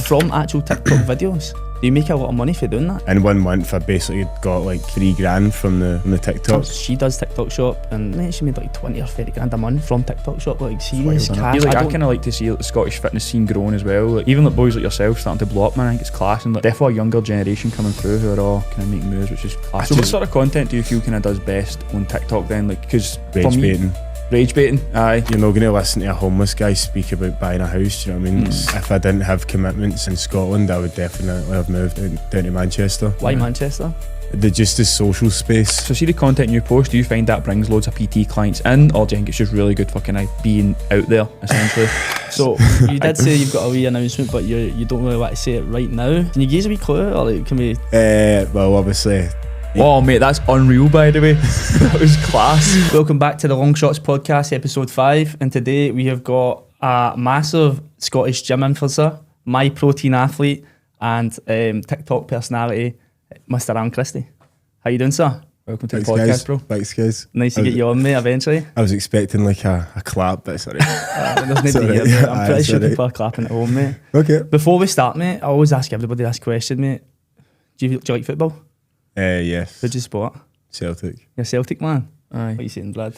from actual TikTok videos? Do you make a lot of money for doing that? In 1 month, I basically got like $3,000 from the TikTok. She does TikTok shop, and mate, she made like 20 or 30 grand a month from TikTok shop. Like serious cash. I kind of like to see like, the Scottish fitness scene growing as well. Like even like boys like yourself starting to blow up, man. I think it's class, and like definitely a younger generation coming through who are all kind of making moves, which is class. So what sort of content do you feel kind of does best on TikTok then? Like, because Rage baiting. Rage baiting, aye. You're not going to listen to a homeless guy speak about buying a house, do you know what I mean? If I didn't have commitments in Scotland, I would definitely have moved down to Manchester. Why Manchester? Just the social space. So see the content you post, do you find that brings loads of PT clients in, or do you think it's just really good fucking being out there, essentially? So you did say you've got a wee announcement, but you don't really want to say it right now. Can you give us a wee clue, or like, can we? Well, obviously. Oh mate, that's unreal by the way. That was class. Welcome back to the Longshots Podcast, episode 5, and today we have got a massive Scottish gym influencer, Myprotein athlete, and TikTok personality, Mr. Alan Christie. How you doing, sir? Welcome to the podcast, bro. Thanks, guys. Nice to get you on, mate, eventually. I was expecting like a clap, but sorry. There's nobody here, mate. I'm pretty sure people are clapping at home, mate. Okay. Before we start, mate, I always ask everybody this question, mate. Do you like football? Yes. Who'd you support? Celtic. You're a Celtic man? Aye. What are you saying, Brad?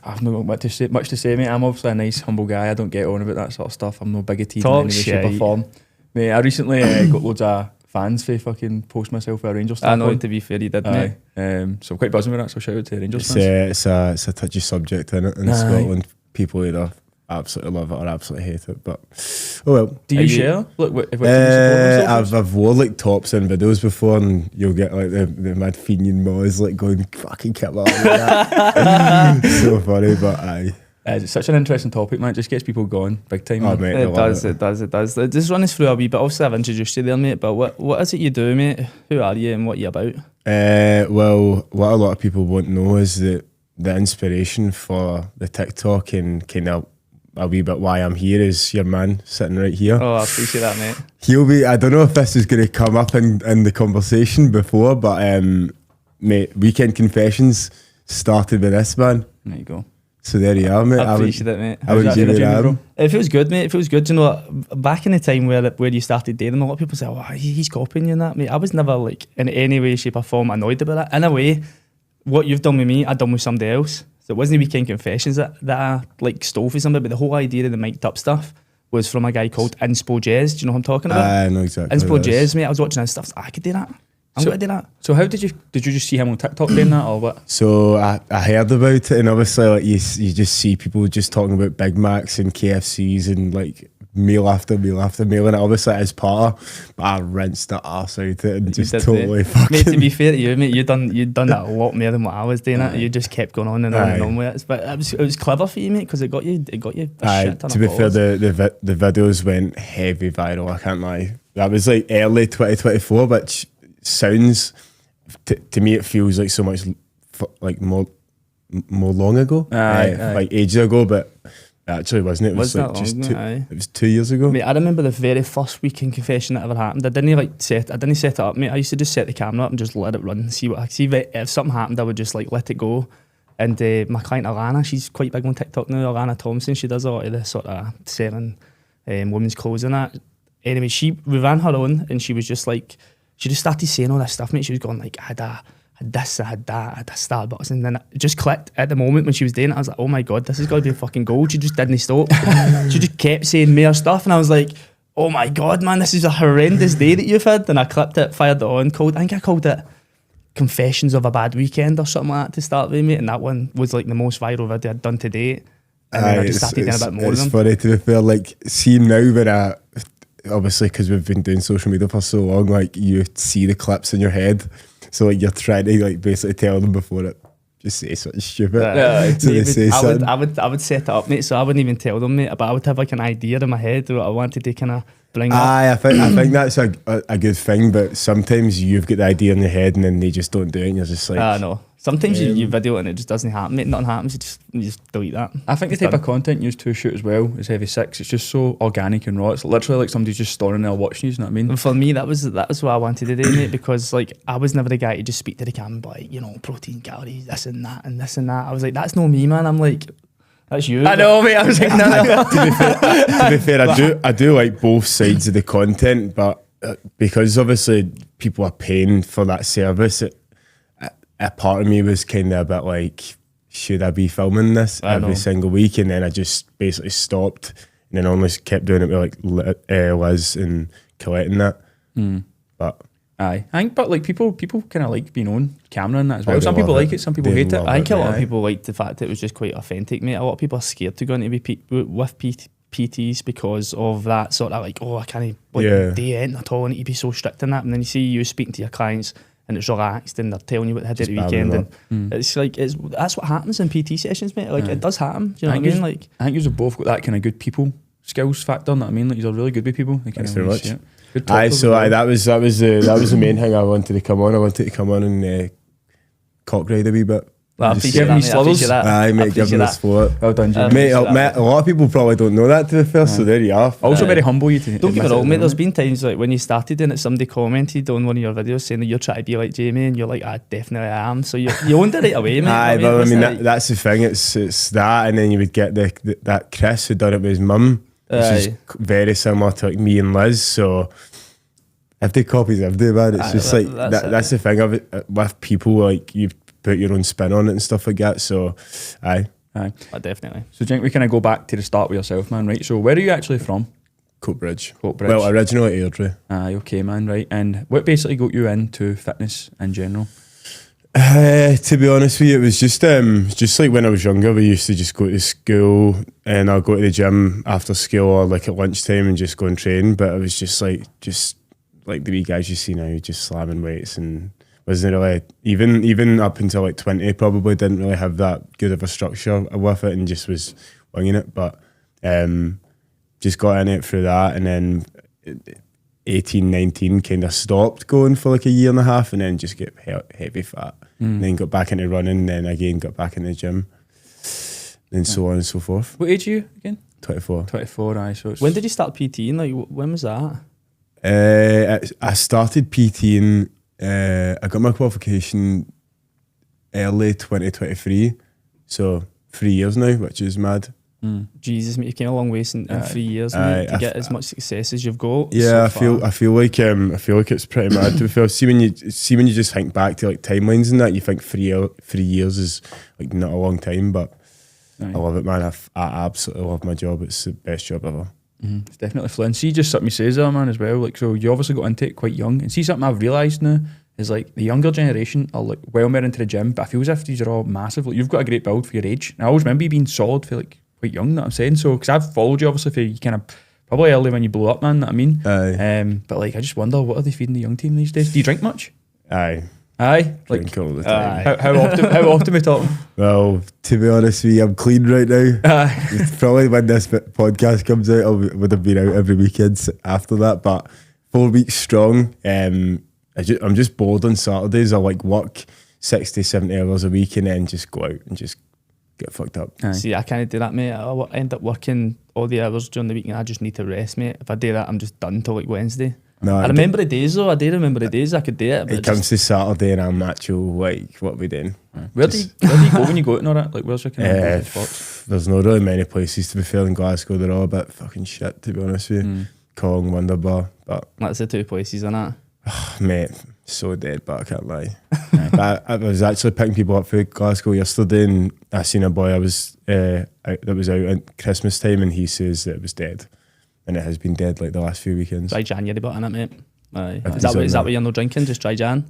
I've not got much to say, mate. I'm obviously a nice, humble guy. I don't get on about that sort of stuff. I'm no bigoted in any way, shape or form. Mate, I recently got loads of fans for fucking post myself for a Rangers stuff. I know, to be fair, you did, mate. So I'm quite buzzing with that, so shout out to the Rangers fans. It's a touchy subject in Scotland. People either absolutely love it or absolutely hate it, but oh well. Do you share? Look, if I've wore like tops in videos before, and you'll get like the mad Fenian boys like going fucking kill out like that. So funny, but aye. It's such an interesting topic, man. It just gets people going big time. Oh, mate, it does. Just run us through a wee bit. Obviously, I've introduced you there, mate, but what is it you do, mate? Who are you and what are you about? Well, what a lot of people won't know is that the inspiration for the TikTok and kind of a wee bit why I'm here is your man sitting right here. Oh, I appreciate that, mate. I don't know if this is going to come up in the conversation before, but mate, Weekend Confessions started with this man. There you go. So there you are, mate. I appreciate it, mate. How would you rate him? It feels good, mate. It feels good. You know, back in the time where you started dating, a lot of people say, "Oh, he's copying you," and that, mate. I was never like in any way, shape, or form annoyed about it. In a way, what you've done with me, I've done with somebody else. So it wasn't the Weekend Confessions that I like stole for somebody, but the whole idea of the mic'd up stuff was from a guy called Inspo Jez. Do you know what I'm talking about? I know exactly. Inspo Jez, mate. I was watching his stuff. I could do that. I'm going to do that. So how did you just see him on TikTok doing that, or what? So I heard about it, and obviously like you just see people just talking about Big Macs and KFCs and like meal after meal after meal, and obviously it is part of, but I rinsed the arse out of it and just totally fucking... Mate, to be fair to you, mate, you'd done that a lot more than what I was doing. It. You just kept going on and on and on with it. But it was clever for you, mate, because it got you a shit ton to be of fair, followers. the videos went heavy viral, I can't lie. That was like early 2024, which sounds, to me it feels like so much like more long ago, like ages ago, but actually wasn't it? It was like just it was 2 years ago. Mate, I remember the very first Weekend Confession that ever happened. I didn't set it up, mate. I used to just set the camera up and just let it run and see if something happened, I would just like let it go. And my client Alana, she's quite big on TikTok now, Alana Thompson, she does a lot of the sort of selling women's clothes and that. Anyway, we ran her on, and she was just like, she just started saying all this stuff, mate. She was going like, I had this, I had that, I had a Starbucks, and then it just clicked at the moment when she was doing it. I was like, oh my God, this has got to be fucking gold. She just didn't stop. She just kept saying more stuff, and I was like, oh my God, man, this is a horrendous day that you've had. And I clipped it, fired it on, I think I called it Confessions of a Bad Weekend or something like that to start with, mate. And that one was like the most viral video I'd done to date. And then I just started doing a bit more of them. It's funny, to be fair, like, see now when obviously because we've been doing social media for so long, like you see the clips in your head, so like you're trying to like basically tell them before it just say something stupid. So they say something. I would set it up, mate, so I wouldn't even tell them, mate, but I would have like an idea in my head what I wanted to kind of bring up. I think that's a good thing, but sometimes you've got the idea in your head and then they just don't do it, and you're just like, I know. Sometimes you video it and it just doesn't happen, mate. Nothing happens, you just delete that. I think the type of content used to shoot as well is Heavy Six. It's just so organic and raw. It's literally like somebody's just standing there watching you, know what I mean? And for me, that was what I wanted to do, mate, because like I was never the guy to just speak to the camera and be like, protein, calories, this and that and this and that. I was like, that's not me, man. I'm like That's you. I know, mate. I was like, no. To be fair, I do like both sides of the content, but because obviously people are paying for that service, a part of me was kind of a bit like, should I be filming this every single week? And then I just basically stopped, and then only kept doing it with like Liz and collecting that. But aye, I think, but like people kind of like being on camera and that as well. Some people like it, some people hate it. I think a lot of people liked the fact that it was just quite authentic, mate. A lot of people are scared to go into with PTs because of that sort of like, oh, I can't day end at all. I need to be so strict in that. And then you see you speaking to your clients and it's relaxed and they're telling you what they did at the weekend. And it's like, that's what happens in PT sessions, mate. Like, it does happen. Do you know what I mean? Like, I think you've both got that kind of good people skills factor. You know what I mean? Like, you're really good with people. Thanks very much. That was the main thing I wanted to come on. I wanted to come on and cock ride a wee bit. I appreciate that. Aye, mate, give me the sport. Well done, Jim. Mate, a lot of people probably don't know that, to be fair, so there you are. Also very humble you to don't get me wrong, mate, there's been times like when you started in it, somebody commented on one of your videos saying that you're trying to be like Jamie, and you're like, I definitely am. So you owned it right away, mate. Aye, but I mean, that's the thing, it's that, and then you would get that Chris who done it with his mum, which is very similar to like me and Liz, so if they copies every man, it's just like, that's the thing of it, with people, like, you put your own spin on it and stuff like that, so aye. Definitely. So Jink, we kind of go back to the start with yourself, man, right? So where are you actually from? Coatbridge. Well, originally Airdrie. Aye, okay, man, right. And what basically got you into fitness in general? To be honest with you, it was just like when I was younger, we used to just go to school and I'll go to the gym after school or like at lunchtime and just go and train, but it was just like the wee guys you see now, just slamming weights, and wasn't really, even up until like 20, probably didn't really have that good of a structure with it and just was winging it, but just got in it through that, and then 18, 19 kind of stopped going for like a year and a half, and then just get heavy fat, and then got back into running, then again got back in the gym, and so on and so forth. What age are you again? 24. 24, aye. So when did you start PTing? Like, when was that? I started PTing, I got my qualification early 2023, so 3 years now, which is mad. Jesus, mate, you came a long way in 3 years, mate, to get as much success as you've got. Yeah, so I feel like it's pretty mad to be fair. See when you just think back to like timelines and that, you think 3 years is like not a long time, but I love it, man. I absolutely love my job. It's the best job ever. It's definitely fun. See, just something you say there, man, as well. Like, so you obviously got into it quite young, and see something I've realised now is like the younger generation are like well more into the gym, but I feel as if these are all massive. Like, you've got a great build for your age, and I always remember you being solid for like quite young. That I'm saying, so because I've followed you obviously for you kind of probably early when you blew up, man. That I mean, but like I just wonder, what are they feeding the young team these days? Do you drink much? Aye, like drink all the time. How often we talking? Well, to be honest with you, I'm clean right now. Probably when this podcast comes out, I would have been out every weekend after that. But 4 weeks strong. I'm just bored on Saturdays. I like work 60, 70 hours a week and then just go out and just get fucked up. See, I can't do that, mate. I end up working all the hours during the week and I just need to rest, mate. If I do that, I'm just done till like Wednesday. No, I remember the days though. I do remember the days I could do it. But it comes to Saturday and I'm actual like, what are we doing? Where do you go when you go out and all that? Like, where's your kind of spots? There's not really many places to be fair in Glasgow. They're all a bit fucking shit, to be honest with you. Kong, Wonderbar, but that's the two places, isn't it? Mate, so dead, but I can't lie. I was actually picking people up for Glasgow yesterday, and I seen a boy that was out at Christmas time, and he says that it was dead, and it has been dead like the last few weekends. Dry January, but in it, mate. Aye. Is that what you're not drinking? Just dry Jan?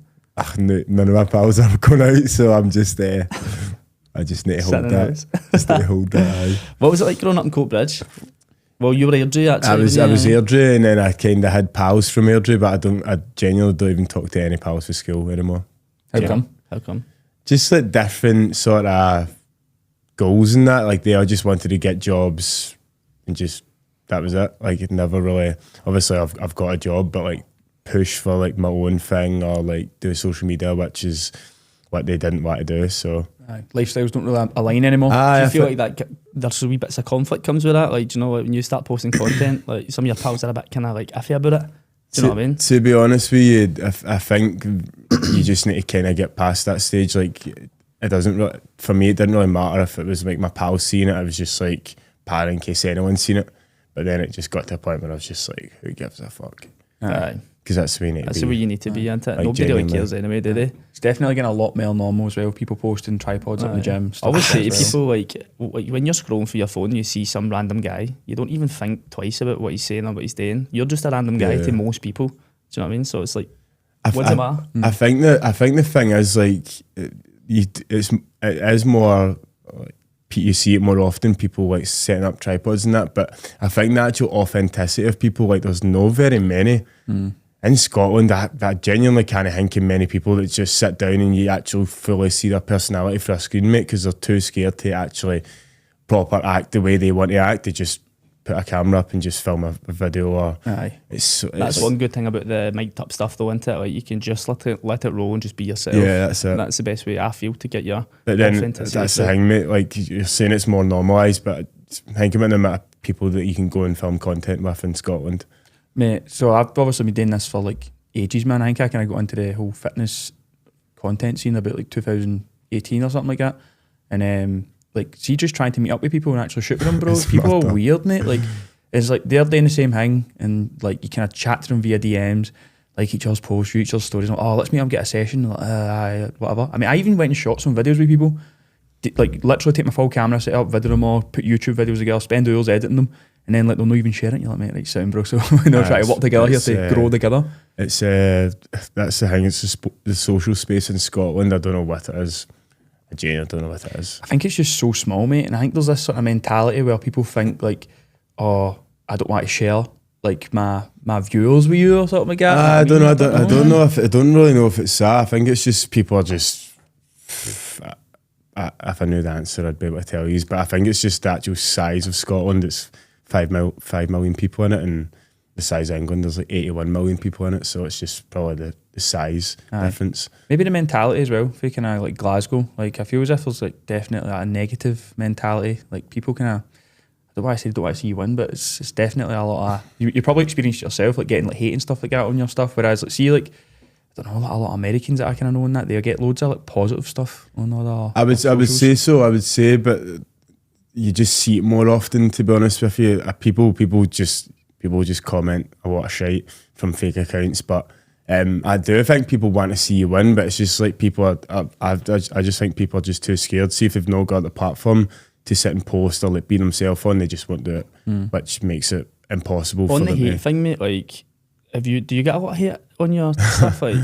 No, none of my pals are going out, so I'm just I just need to hold that. Just need to hold that. Aye. What was it like growing up in Coatbridge? Well, you were Airdrie actually. I was Airdrie, and then I kind of had pals from Airdrie, but I genuinely don't even talk to any pals for school anymore. How come? Just like different sort of goals and that. Like they all just wanted to get jobs, and just that was it. Like it never really. Obviously, I've got a job, but like push for like my own thing or like do social media, which is what they didn't want to do. So. Lifestyles don't really align anymore. Do you feel like that there's a wee bits of conflict comes with that? Like, do you know, like when you start posting content, like some of your pals are a bit kind of like iffy about it. Do you know what I mean? To be honest with you, I think you just need to kind of get past that stage. Like, it doesn't really, for me, it didn't really matter if it was like my pals seeing it. I was just like, in case anyone's seen it. But then it just got to a point where I was just like, who gives a fuck? Aye. Because that's the way you need to be. That's the way you need to be, isn't it? Like, Nobody really genuinely. cares anyway, do they? It's definitely getting a lot more normal as well. People posting tripods up in the gym. I always say to stuff people, like when you're scrolling through your phone, you see some random guy, you don't even think twice about what he's saying or what he's doing. You're just a random guy to most people. Do you know what I mean? So it's like, what's it matter? I think the thing is like, it is more. Like, you see it more often. People like setting up tripods and that, but I think the actual authenticity of people, like, there's no very many. In Scotland, that genuinely can't think of many people that just sit down and you actually fully see their personality for a screen, mate, because they're too scared to actually proper act the way they want to act. They just put a camera up and just film a video. Or Aye. It's That's one good thing about the mic'd up stuff though, isn't it? Like you can just let it roll and just be yourself. Yeah, that's it. And that's the best way I feel to get your But then authenticity. that's the thing, mate. Like you're saying, it's more normalised, but think about the amount of people that you can go and film content with in Scotland. Mate, so I've obviously been doing this for like ages, man. I think I kind of got into the whole fitness content scene about like 2018 or something like that. And like, see, just trying to meet up with people and actually shoot with them, bro. People are weird, mate. Like, it's like they're doing the same thing, and like you kind of chat to them via DMs, like each other's posts, each other's stories. Like, oh, let's meet up, get a session, like, whatever. I mean, I even went and shot some videos with people. Like, literally take my full camera, set up, video them all, put YouTube videos together, spend hours editing them. And then like they'll not even share it. You're like, mate, right, sound, bro. So we're trying to work together here to grow together. It's that's the thing. It's the social space in Scotland. I don't know what it is. I genuinely don't know what it is. I think it's just so small, mate. And I think there's this sort of mentality where people think like, oh, I don't want to share like my viewers with you or something like that. I don't know. I don't really know if it's that. I think it's just people are just. If I knew the answer, I'd be able to tell you. But I think it's just the actual size of Scotland. It's 5 million people in it, and the size of England, there's like 81 million people in it. So it's just probably the size difference. Maybe the mentality as well. For kind of like Glasgow, like I feel as if there's like definitely like a negative mentality. Like people kind of, I don't want to see you win, but it's definitely a lot of you probably experienced it yourself, like getting like hate and stuff like that on your stuff. Whereas like see like, I don't know, a lot of Americans that I kind of know in that, they get loads of like positive stuff on other. I would say so. I would say, but you just see it more often. To be honest with you, people just comment a lot of shit from fake accounts. But I do think people want to see you win, but it's just like people are. I just think people are just too scared. See if they've not got the platform to sit and post or like be themselves on, they just won't do it, which makes it impossible. On for the them hate thing, mate, like, do you get a lot of hate on your stuff? Like,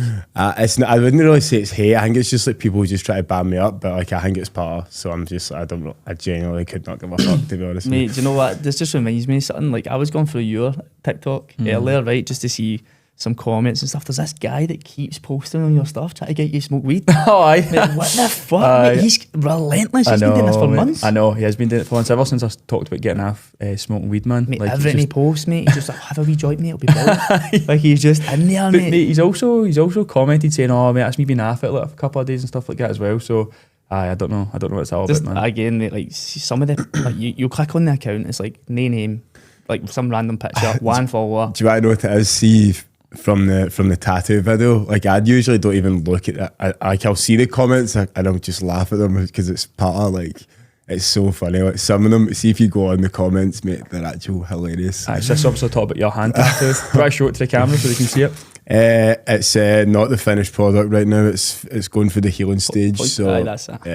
it's not, I wouldn't really say it's hate. I think it's just like people who just try to ban me up, but like I think it's part of. So I'm just, I don't know. I genuinely could not give a fuck, to be honest. mate, do you know what? This just reminds me of something. Like, I was going through your TikTok earlier, right, just to see some comments and stuff. There's this guy that keeps posting on your stuff trying to get you to smoke weed. Oh, aye. Mate, what the fuck? Mate, he's relentless. He's been doing this for months. I know, he has been doing it for months. Ever since I talked about getting off smoking weed, man. Mate, like, everything he posts, mate, he's just like, have a wee joint, mate, it'll be brilliant. Like, he's just in there, But mate. mate, he's also commented saying, oh, mate, that's me being off it like a couple of days and stuff like that as well. So, I don't know what it's all Just, about, man. again, mate, like, see some of the, like, you click on the account, it's like, no name, like, some random picture, one follower. Do you want to know what it is? See, from the tattoo video, like I usually don't even look at it. I'll see the comments and I'll just laugh at them because it's part of, like, it's so funny. Like some of them, see if you go on the comments, mate, they're actual hilarious. It's just obviously talk about your hand tattoo. Do I show it to the camera so they can see it? It's not the finished product right now. It's going through the healing stage. So Aye, that's it.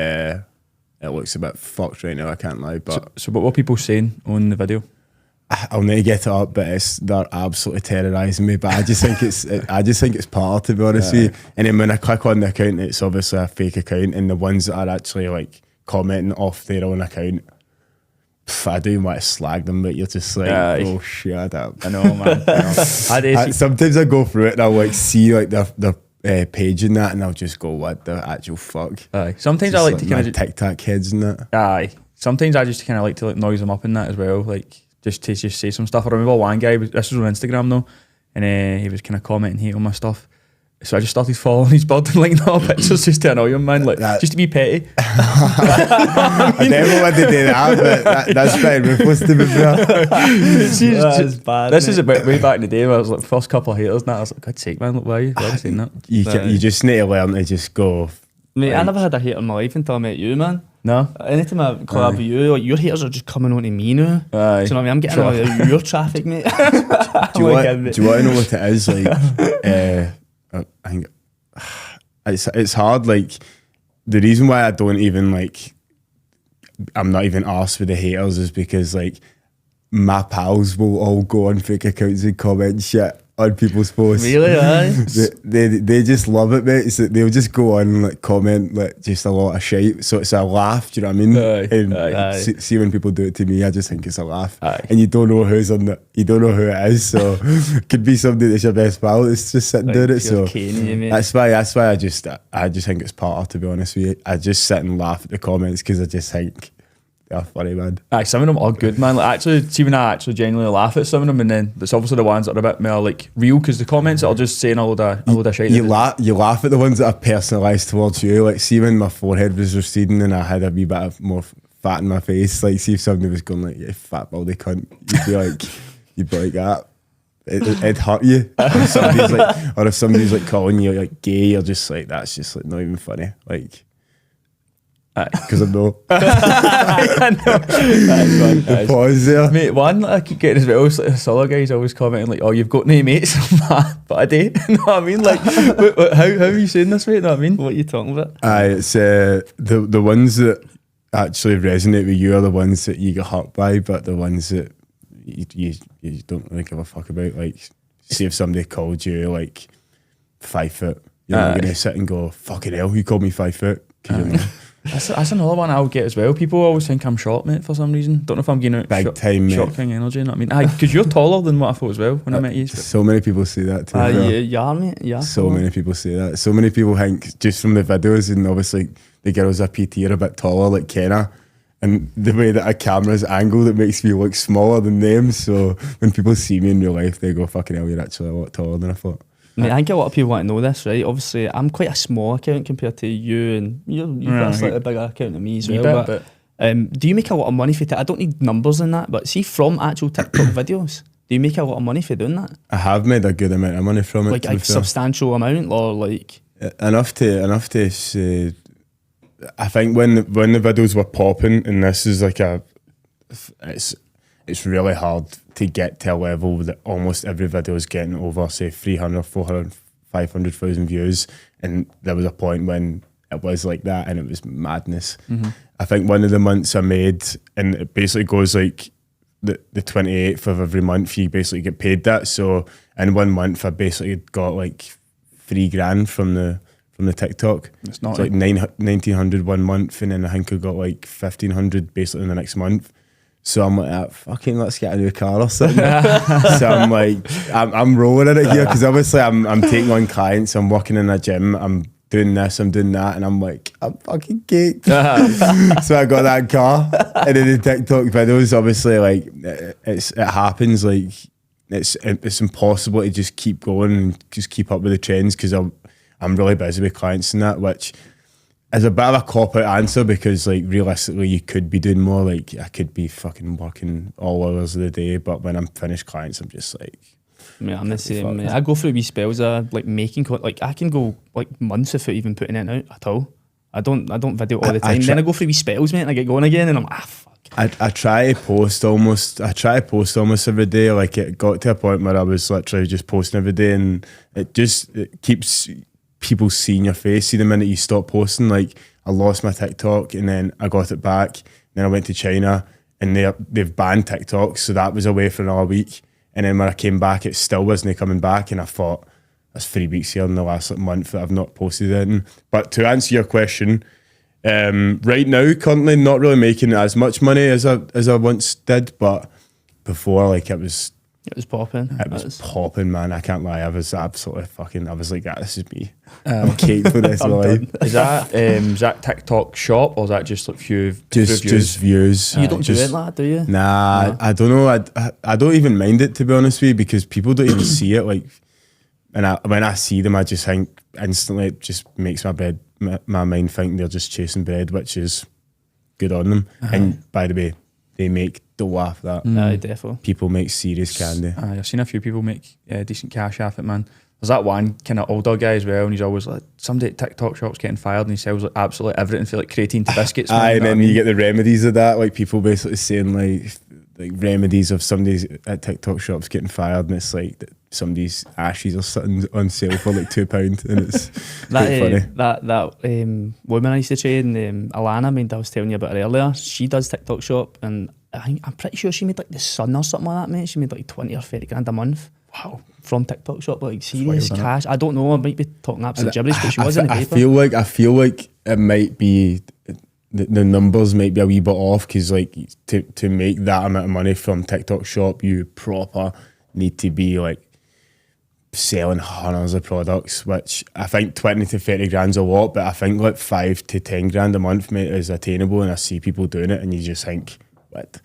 it looks a bit fucked right now. I can't lie, but So what were people saying on the video? I'll need to get it up, but they're absolutely terrorising me. But I just think it's part, to be honest with you. And then when I click on the account, it's obviously a fake account, and the ones that are actually like commenting off their own account, I do want to slag them, but you're just like, oh shut up. I know, man. I know. Sometimes I go through it and I'll like see like their page and that, and I'll just go, what the actual fuck. Aye. Sometimes just I like to kind of Tic Tac heads and that. Aye. Sometimes I just kind of like to like noise them up in that as well, like just to just say some stuff. I remember one guy, this was on Instagram though, and he was kind of commenting hate on my stuff. So I just started following his bird and liking all pictures just to annoy him, man, like just to be petty. I never wanted to do that, but that's pretty ruthless, to be fair. That's bad. This is about way back in the day where I was like first couple of haters and that. I was like, God's sake, man, look, why are you saying that? You just need to learn to just go, Mate, I never had a hate in my life until I met you, man. No? Anytime I collab with you, like, your haters are just coming on to me now. Aye. Do you know what I mean? I'm getting out of your traffic, mate. Do you want to know what it is? Like, I think it's hard. Like, the reason why I don't even, like, I'm not even arsed with the haters is because, like, my pals will all go on fake accounts and comment shit on people's posts. Really, aye? They just love it, mate. So they'll just go on and, like, comment, like, just a lot of shit. So it's a laugh, do you know what I mean? Aye. And see when people do it to me, I just think it's a laugh. Aye. And you don't know you don't know who it is. So it could be somebody that's your best pal that's just sitting doing it. So that's why I just think it's part, to be honest with you. I just sit and laugh at the comments because I just think they're funny, man. Aye, some of them are good, man. Like, actually, see when I actually genuinely laugh at some of them, and then there's obviously the ones that are a bit more like real, because the comments are just saying a load of shit. You laugh at the ones that are personalised towards you. Like, see when my forehead was receding and I had a wee bit of more fat in my face. Like, see if somebody was going like, "You fat baldy cunt," you'd be like that. It'd hurt you. Or if somebody's like calling you like gay, you're just like, that's just like not even funny. Like, because I know. I know. The pause there. Mate, one that I keep getting as well is like this other guy's always commenting like, "Oh, you've got no mates." But I do. You know what I mean? Like, how are you saying this, mate? You know what I mean? What are you talking about? It's the ones that actually resonate with you are the ones that you get hurt by, but the ones that you don't really give a fuck about. Like, see if somebody called you like 5 foot, you're not going to sit and go, "Fucking hell, you called me 5 foot." That's another one I'll get as well. People always think I'm short, mate, for some reason. Don't know if I'm getting out big time, mate. Short king energy, you know what I mean? Because you're taller than what I thought as well when I met you. So many people say that too. Yeah, mate. Yeah. So many people say that. So many people think just from the videos, and obviously the girls at PT are a bit taller, like Kenna. And the way that a camera's angled, it makes me look smaller than them. So when people see me in real life, they go, "Fucking hell, you're actually a lot taller than I thought." Mate, I think a lot of people want to know this, right? Obviously, I'm quite a small account compared to you, and you've got a slightly bigger account than me as well. But do you make a lot of money for it? I don't need numbers in that, but see, from actual TikTok videos, do you make a lot of money for doing that? I have made a good amount of money from it. Like a substantial amount, or like enough to say. I think when the videos were popping, and this is like it's really hard to get to a level that almost every video is getting over, say, 300, 400, 500,000 views. And there was a point when it was like that, and it was madness. Mm-hmm. I think one of the months I made, and it basically goes like the 28th of every month, you basically get paid that. So in 1 month, I basically got like $3,000 from the TikTok. It's not like 1,900 1 month, and then I think I got like 1,500 basically in the next month. So I'm like, fucking, let's get a new car or something. So I'm like, I'm rolling in it here, because obviously I'm taking on clients, I'm working in a gym, I'm doing this, I'm doing that, and I'm like, I'm fucking caked. So I got that car, and then the TikTok videos, obviously, like, it happens, like, it's impossible to just keep going and just keep up with the trends, because I'm really busy with clients and that, which is a bit of a cop-out answer, because like realistically you could be doing more. Like, I could be fucking working all hours of the day, but when I'm finished clients, I'm just like, yeah, I'm the same, mate. I go through wee spells of like making like I can go like months without even putting it out at all. I don't video all the time. Then I go through wee spells, mate, and I get going again, and I'm like, fuck. I try to post almost every day. Like, it got to a point where I was literally just posting every day, and it keeps people seeing your face. See, the minute you stop posting, like, I lost my TikTok, and then I got it back. Then I went to China, and they've banned TikTok, so that was away for another week. And then when I came back, it still wasn't coming back, and I thought, that's 3 weeks here in the last month that I've not posted anything. But to answer your question, right now, currently not really making as much money as I once did, but before, like, it was popping. It was popping, man. I can't lie. I was absolutely fucking. I was like, this is me. I'm caked for this life. Is that TikTok shop, or is that just like just views? You don't do it like that, do you? Nah, no. I don't know. I don't even mind it, to be honest with you, because people don't even see it. Like, and when I see them, I just think instantly it just makes my mind think they're just chasing bread, which is good on them. And by the way, they make dough off that. Aye, definitely. People make serious candy. I've seen a few people make decent cash off it, man. There's that one kind of older guy as well, and he's always like, somebody at TikTok shop's getting fired, and he sells like absolutely everything for like creatine to biscuits. Aye, and then you get the remedies of that, like people basically saying like remedies of somebody's at TikTok shops getting fired, and it's like somebody's ashes are sitting on sale for like £2, and it's quite funny. That woman I used to train, Alana, I was telling you about her earlier. She does TikTok shop, and I'm pretty sure she made like the Sun or something like that, mate. She made like 20 or 30 grand a month. Wow. From TikTok shop, like serious cash. I don't know, I might be talking absolute gibberish, but she was in the paper. I feel like it might be the numbers might be a wee bit off, because like to make that amount of money from TikTok shop, you proper need to be like selling hundreds of products, which I think 20 to 30 grand's a lot, but I think like 5 to 10 grand a month, mate, is attainable, and I see people doing it, and you just think, what?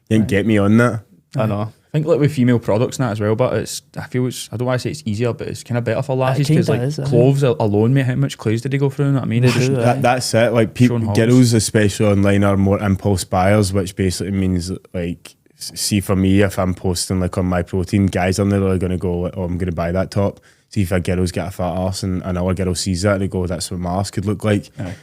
You didn't get me on that. I know. I think like with female products and that as well, but I feel I don't want to say it's easier, but it's kind of better for lasses, because like clothes alone, mate, how much clothes did they go through? You know what I mean? That's it. Like people, girls especially online, are more impulse buyers, which basically means like, see for me, if I'm posting like on Myprotein, guys are literally going to go, oh, I'm going to buy that top. See if a girl's got a fat arse and another girl sees that, they go, that's what my arse could look like. Aye.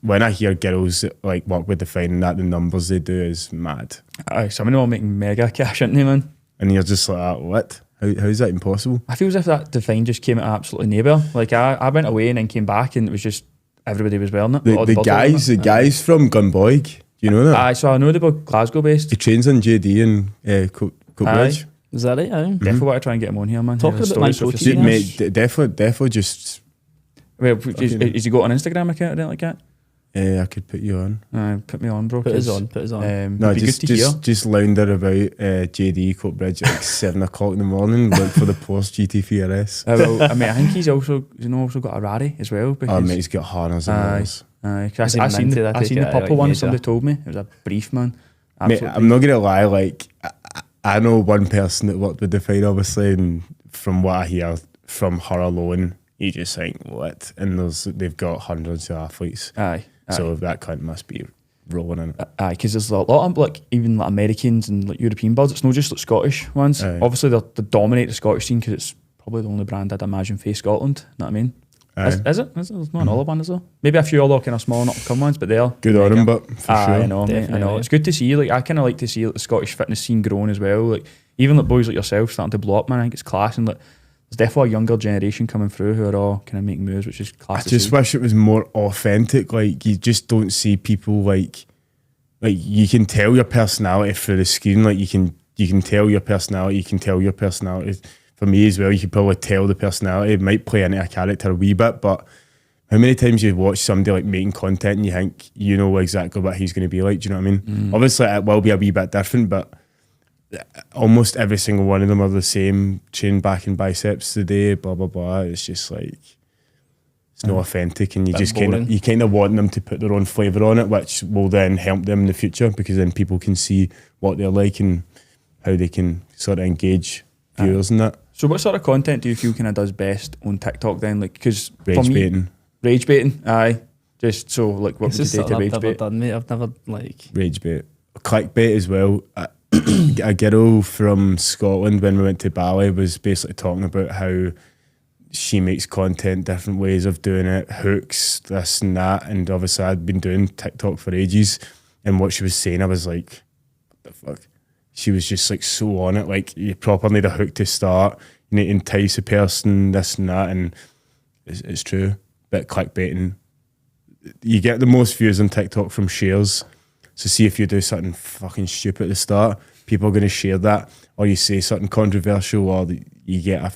When I hear girls like work with defining that, the numbers they do is mad. Aye, some of them are making mega cash, aren't they, man? And you're just like, what? How is that impossible? I feel as if that Define just came out absolutely nowhere. Like I went away and then came back, and it was just everybody was wearing it. The guys from Gunboig, do you know that? Aye, so I know they were Glasgow based. He trains in JD and Coatbridge. Is that right? Aye. Definitely want to try and get him on here, man. Talking about Myprotein, mate, definitely just. Well, is he got an Instagram account or anything like that? I could put you on. Put me on, bro. Put us on. No, just lounder about JD Coatbridge at like 7 o'clock in the morning. Look for the Porsche GT3 RS. I mean, I think he's also got a Rari as well. Oh, mate, he's got harness and those. I seen the purple one. Somebody told me it was a brief, man. Mate, I'm not gonna lie. Like, I know one person that worked with Define, obviously, and from what I hear from her alone, you just think, what? And they've got hundreds of athletes. Aye. So that cunt must be rolling in it. Aye, because there's a lot of like even like Americans and like European birds. It's not just like Scottish ones. Aye. Obviously, they dominate the Scottish scene, because it's probably the only brand I'd imagine face Scotland. You know what I mean? Is it? There's not another one, is there? Maybe a few other kind of small and up-and-coming ones, but they are good on them. But for sure, I know, mate, I know. It's good to see. Like I kind of like to see like, the Scottish fitness scene growing as well. Like even like boys like yourself starting to blow up, man. I think it's class, and like there's definitely a younger generation coming through who are all kind of making moves, which is class. I just wish it was more authentic. Like you just don't see people like you can tell your personality through the screen. Like you can tell your personality. You can tell your personality. For me as well, you can probably tell the personality. It might play into a character a wee bit, but how many times you watch somebody like making content and you think you know exactly what he's going to be like? Do you know what I mean? Obviously, it will be a wee bit different, but almost every single one of them are the same. Chain back and biceps today, blah blah blah. It's just like it's not authentic, and you just kind of want them to put their own flavour on it, which will then help them in the future, because then people can see what they're like and how they can sort of engage viewers and that. So what sort of content do you feel kind of does best on TikTok then? Like, because rage baiting, aye. Just so like, what would you say to rage bait? I've never done, mate. I've never like rage bait, clickbait as well. A girl from Scotland, when we went to Bali, was basically talking about how she makes content, different ways of doing it, hooks, this and that. And obviously I'd been doing TikTok for ages, and what she was saying, I was like, what the fuck? She was just like so on it. Like, you proper need a hook to start, you need to entice a person, this and that. And it's true, bit clickbaiting. You get the most views on TikTok from shares. So see if you do something fucking stupid at the start, people are going to share that. Or you say something controversial, or you get a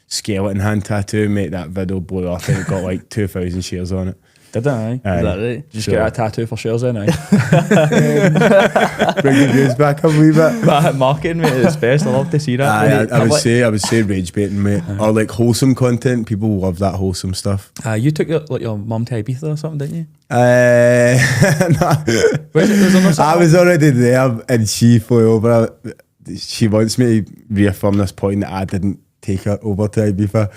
skeleton hand tattoo, make that video blow up, and it got like 2,000 shares on it. Did I? Is that right? Just get a tattoo for shares then, Bring the views back a wee bit. Marketing, mate, it's best. I love to see that. I would say rage baiting, mate. Or like wholesome content. People love that wholesome stuff. You took your mum to Ibiza or something, didn't you? No. I was already there, and she flew over. She wants me to reaffirm this point that I didn't take her over to Ibiza.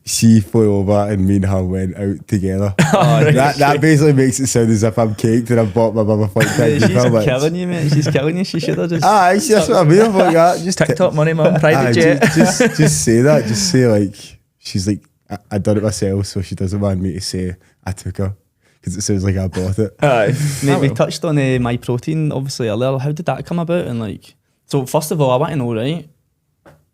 She flew over and me and her went out together. That basically makes it sound as if I'm caked and I bought my mum a flight to Ibiza. She's killing you, mate. She's killing you. She should have just... That's what I mean. I'm like, just TikTok money, mum, private jet. Just say that. Just say like, she's like, I done it myself, so she doesn't want me to say I took her. Because it sounds like I bought it. Mate, we touched on Myprotein obviously earlier. How did that come about? And like, so first of all, I want to know, right,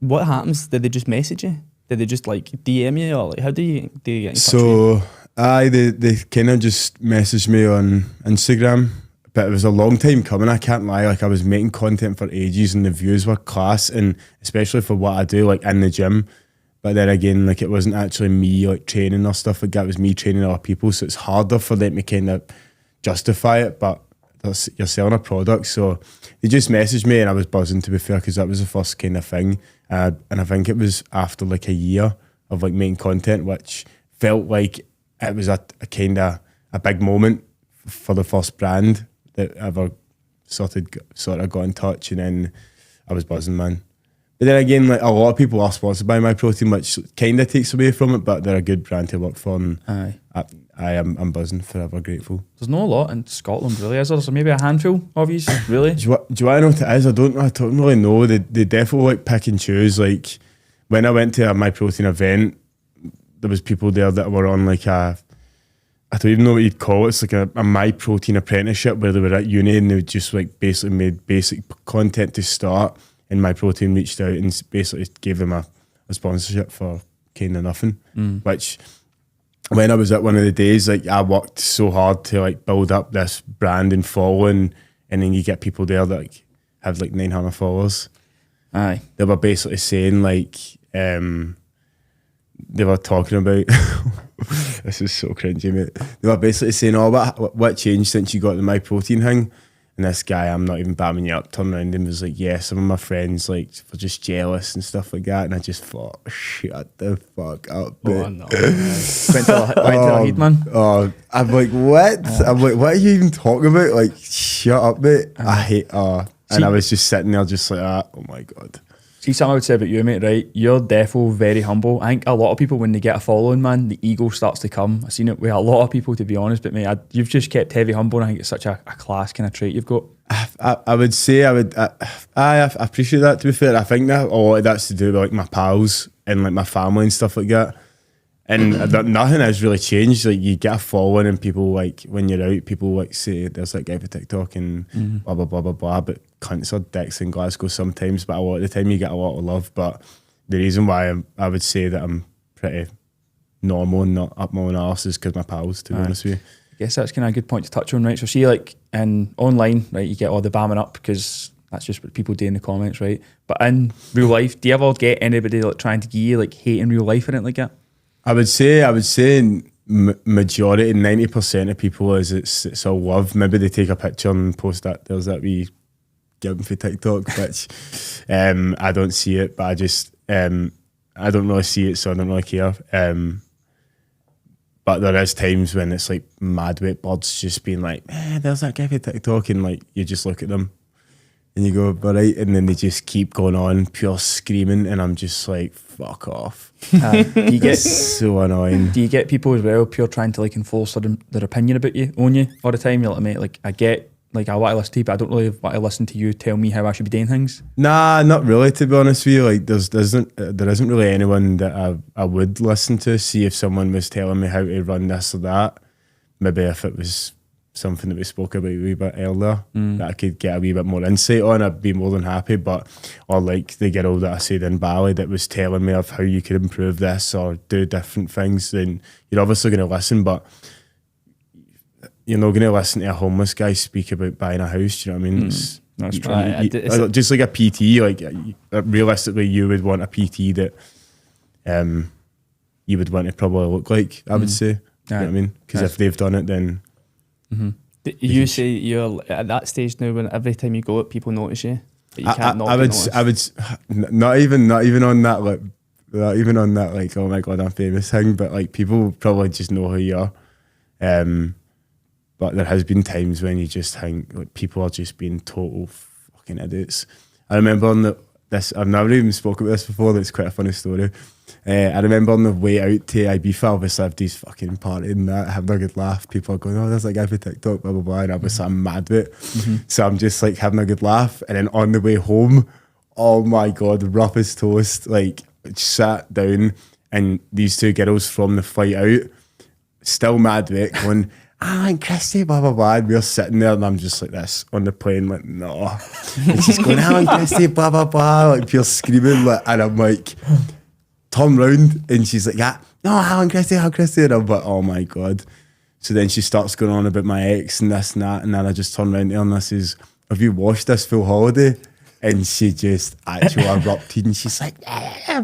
what happens? Did they just message you? Did they just like DM you, or like how do you get in touch with you? They kind of just messaged me on Instagram, but it was a long time coming. I can't lie. Like I was making content for ages, and the views were class, and especially for what I do, like in the gym. But then again, like it wasn't actually me like training or stuff like that. It was me training other people, so it's harder for them to kind of justify it. But you're selling a product, so they just messaged me, and I was buzzing, to be fair, because that was the first kind of thing. And I think it was after like a year of like making content, which felt like it was a kind of a big moment for the first brand that ever sort of got in touch, and then I was buzzing, man. But then again, like a lot of people are sponsored by Myprotein, which kind of takes away from it, but they're a good brand to work for, and I'm buzzing, forever grateful. There's not a lot in Scotland, really, is there? So maybe a handful of you, really? Do you want to know what it is? I don't really know. They definitely like pick and choose. Like when I went to a Myprotein event, there was people there that were on like I don't even know what you'd call it. It's like a Myprotein apprenticeship where they were at uni and they just like basically made basic content to start. And Myprotein reached out and basically gave them a sponsorship for kind of nothing. Which, when I was at one of the days, like I worked so hard to like build up this brand and following, and then you get people there that like have like 900 followers. Aye. They were basically saying like, they were talking about, this is so cringy, mate. They were basically saying, what changed since you got the Myprotein thing? And this guy, I'm not even bamming you up, turned around and was like, yeah, some of my friends like were just jealous and stuff like that. And I just thought, shut the fuck up, mate. Oh, no. Went to the heat, man. Oh, I'm like, what? I'm like, what are you even talking about? Like, shut up, mate. I hate, and I was just sitting there just like, oh my God. See, something I would say about you, mate, right? You're defo very humble. I think a lot of people, when they get a following, man, the ego starts to come. I've seen it with a lot of people, to be honest, but mate, you've just kept heavy humble, and I think it's such a class kind of trait you've got. I would say I appreciate that, to be fair. I think that a lot of that's to do with like my pals and like my family and stuff like that. And nothing has really changed. Like you get a following and people like, when you're out, people like say there's that guy for TikTok and blah, blah, blah, blah, blah. But cunts are dicks in Glasgow sometimes, but a lot of the time you get a lot of love. But the reason why I would say that I'm pretty normal and not up my own arse is because my pals, to be honest with you. I guess that's kind of a good point to touch on, right? So see, like in online, right, you get all the bamming up because that's just what people do in the comments, right? But in real life, do you ever get anybody like trying to give you like hate in real life or anything like that? I would say majority, 90% of people is it's all love. Maybe they take a picture and post that. There's that wee give them for TikTok, which I don't see it, but I just I don't really see it, so I don't really care. But there is times when it's like mad with birds just being like, there's that guy for TikTok, and like you just look at them and you go, all right, and then they just keep going on, pure screaming, and I'm just like, fuck off. Do you get so annoying. Do you get people as well pure trying to like enforce their opinion about you, on you all the time? You're like, mate, like I get, like I want to listen to you, but I don't really want to listen to you tell me how I should be doing things. Nah, not really, to be honest with you. Like there isn't really anyone that I would listen to, see if someone was telling me how to run this or that. Maybe if it was something that we spoke about a wee bit earlier that I could get a wee bit more insight on, I'd be more than happy. But or like the girl that I said in Bali that was telling me of how you could improve this or do different things, then you're obviously going to listen, but you're not going to listen to a homeless guy speak about buying a house. Do you know what I mean? That's true. Just like a PT, like realistically you would want a PT that you would want to probably look like, I would say. You know what I mean? Because if they've done it, then you say you're at that stage now when every time you go out, people notice you. But you can't not I would not even on that like oh my god I'm famous thing, but like people probably just know who you are. But there has been times when you just think like people are just being total fucking idiots. I remember this, I've never even spoken about this before, that's quite a funny story. I remember on the way out to Ibiza, obviously I've these fucking partying and that, having a good laugh. People are going, oh, there's a guy for TikTok, blah, blah, blah. And obviously I'm mad with it. So I'm just like having a good laugh. And then on the way home, oh my God, rough as toast, like sat down and these two girls from the flight out, still mad with it, going, Alan Christie, blah, blah, blah. And we're sitting there and I'm just like this on the plane, like, no. And she's going, Alan Christie, blah, blah, blah. Like, pure screaming. Like, and I'm like, turn round. And she's like, yeah, no, Alan Christie. And I'm like, oh my God. So then she starts going on about my ex and this and that. And then I just turn around to her and I says, have you watched this full holiday? And she just actually erupted and she's like,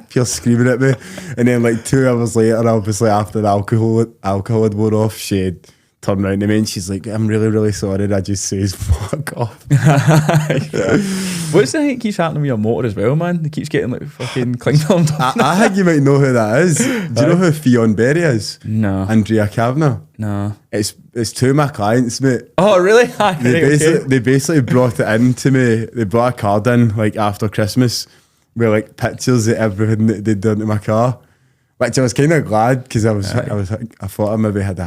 pure screaming at me. And then like 2 hours later, obviously after the alcohol had worn off, she turned around to me and she's like, I'm really, really sorry. And I just says, fuck off. What's the thing that keeps happening with your motor as well, man? It keeps getting like fucking clinked on. I think you might know who that is. Do you know who Fionn Berry is? No. Andrea Kavanagh? No. It's two of my clients, mate. Oh, really? They basically brought it in to me. They brought a card in like after Christmas with like pictures of everything that they'd done to my car, which I was kind of glad because I thought I maybe had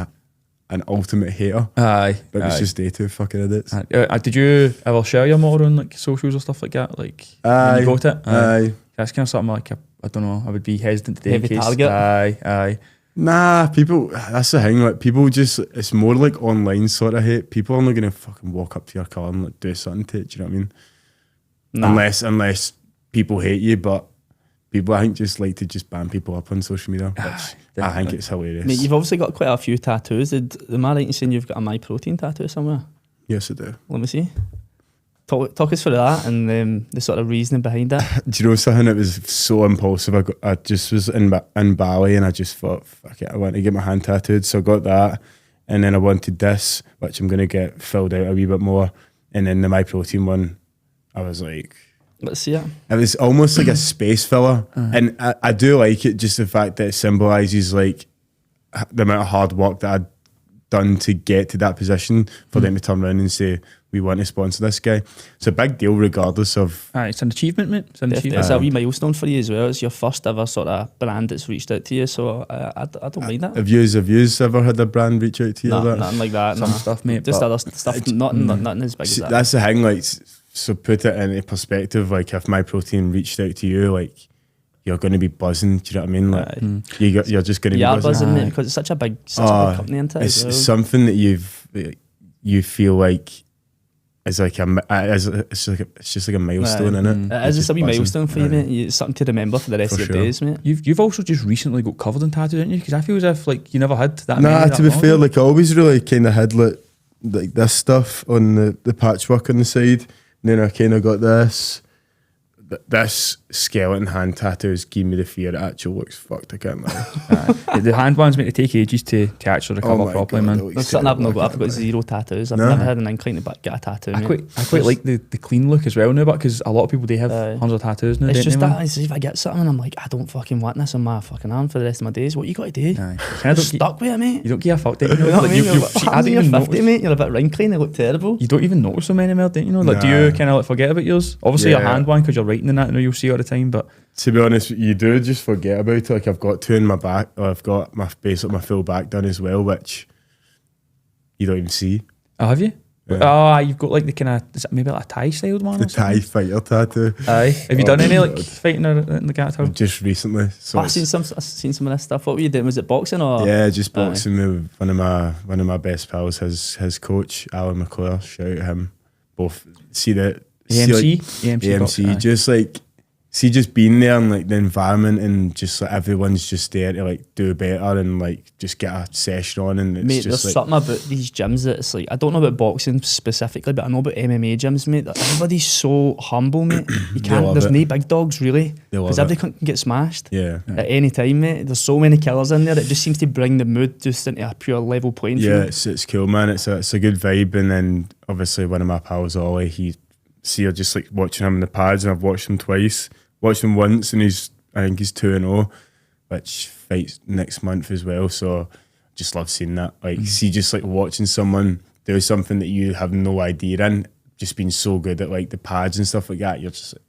an ultimate hater. Aye. But it's just they two fucking idiots. Did you ever share your motor on like socials or stuff like that? Like when you got it? Aye. That's kind of something like I don't know. I would be hesitant to do. Heavy target. Aye. Nah, people, that's the thing, like people just, it's more like online sort of hate. People are not going to fucking walk up to your car and like do something to it, do you know what I mean? Nah. Unless people hate you, but people I think just like to just ban people up on social media, which I think it's hilarious. Mate, you've obviously got quite a few tattoos. Am I right in saying you've got a Myprotein tattoo somewhere? Yes, I do. Let me see. Talk us through that and the sort of reasoning behind it. Do you know something? It was so impulsive. I just was in Bali and I just thought, fuck it, I want to get my hand tattooed. So I got that. And then I wanted this, which I'm going to get filled out a wee bit more. And then the Myprotein one, I was like... Let's see it. It was almost like a space filler. And I do like it, just the fact that it symbolises like the amount of hard work that I'd done to get to that position for them to turn around and say, we want to sponsor this guy. It's a big deal regardless of... It's an achievement, mate. It's a wee milestone for you as well. It's your first ever sort of brand that's reached out to you, so I don't mind that. Have you ever had a brand reach out to you? No, nothing like that. Some stuff, mate. Just other stuff, nothing as big as that. That's the thing, like, so put it into perspective, like if Myprotein reached out to you, like, you're going to be buzzing, do you know what I mean? Like, you're just going to be buzzing. Mate, because it's such a big company into it. It's something that you feel like is like it's just like a milestone, innit? It is just a wee milestone for you, mate. It's something to remember for the rest of your days, mate. You've also just recently got covered in tattoos, didn't you? Because I feel as if like you never had that. Nah, to be fair, like I always really kind of had like this stuff on the patchwork on the side, and then I kind of got this skeleton hand tattoos give me the fear. It actually looks fucked, I can't lie. The hand ones make it take ages to actually recover properly, man. That's something I've got 0 tattoos. I've never had an incline to get a tattoo. I quite like the clean look as well now, but because a lot of people they have hundreds of tattoos now. It's just that if I get something, I'm like, I don't fucking want this on my fucking arm for the rest of my days. What you got to do? You're stuck with it, mate. You don't give a fuck, don't you? You know what I mean? You're 50, mate. You're a bit wrinkly and they look terrible. You don't even notice them anymore, don't you know? Like, do you kind of like forget about yours? Obviously, your hand one because you're writing in that, you'll see all the time, but to be honest, you do just forget about it. Like I've got 2 in my back, or I've got my full back done as well, which you don't even see. Oh, have you? Yeah. You've got like the kind of, is it maybe like a Thai styled one? The Thai fighter tattoo. Aye. Have you done any like fighting or in the cat at all? Just recently. So I've seen some of this stuff. What were you doing? Was it boxing or? Yeah, just boxing with one of my best pals. His coach, Alan McClure. Shout out to him. Both see that. AMC, just like see just being there and like the environment and just like everyone's just there to like do better and like just get a session on and it's mate, just there's like, something about these gyms that it's like I don't know about boxing specifically, but I know about MMA gyms, mate. That everybody's so humble, mate. You can't. There's no big dogs really because everyone can get smashed. Yeah. At any time, mate. There's so many killers in there. It just seems to bring the mood just into a pure level playing field. Yeah, it's cool, man. It's a good vibe, and then obviously one of my pals, Ollie, you're just like watching him in the pads, and I've watched him twice. Watched him once, and I think he's 2-0, which fights next month as well. So just love seeing that. Like, see, just like watching someone do something that you have no idea in, just being so good at like the pads and stuff like that. You're just like,